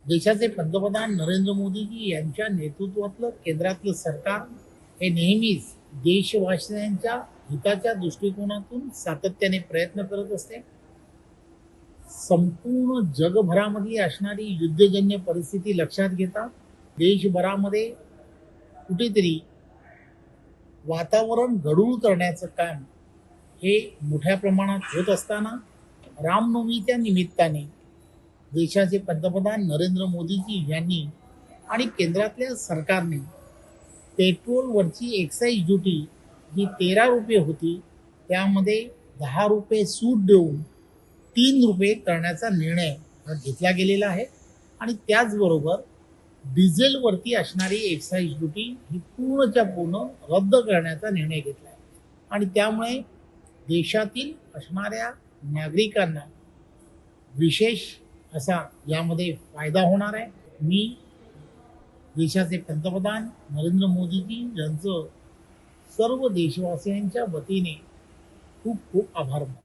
देशाचे पंतप्रधान नरेंद्र मोदीजी यांच्या नेतृत्वातलं केंद्रातलं सरकार हे नेहमीच देशवासियांच्या हिताच्या दृष्टिकोनातून सातत्याने प्रयत्न करत असते. संपूर्ण जगभरामधली असणारी युद्धजन्य परिस्थिती लक्षात घेता देशभरामध्ये कुठेतरी वातावरण गढूळ करण्याचं काम हे मोठ्या प्रमाणात होत असताना रामनवमीच्या निमित्ताने देशाचे पंतप्रधान नरेंद्र मोदीजी यांनी आणि केंद्रातल्या सरकारने पेट्रोलवरची एक्साईज ड्युटी जी 13 रुपये होती त्यामध्ये 10 रुपये सूट देऊन 3 रुपये करण्याचा निर्णय हा घेतला गेलेला आहे. आणि त्याचबरोबर डिझेलवरती असणारी एक्साईज ड्युटी ही पूर्णच्या पूर्ण रद्द करण्याचा निर्णय घेतला आहे. आणि त्यामुळे देशातील असणाऱ्या नागरिकांना विशेष असा यामध्ये फायदा होणार आहे. मी देशाचे पंतप्रधान नरेंद्र मोदीजी यांचं सर्व देशवासियांच्या वतीने खूप खूप आभार मानतो.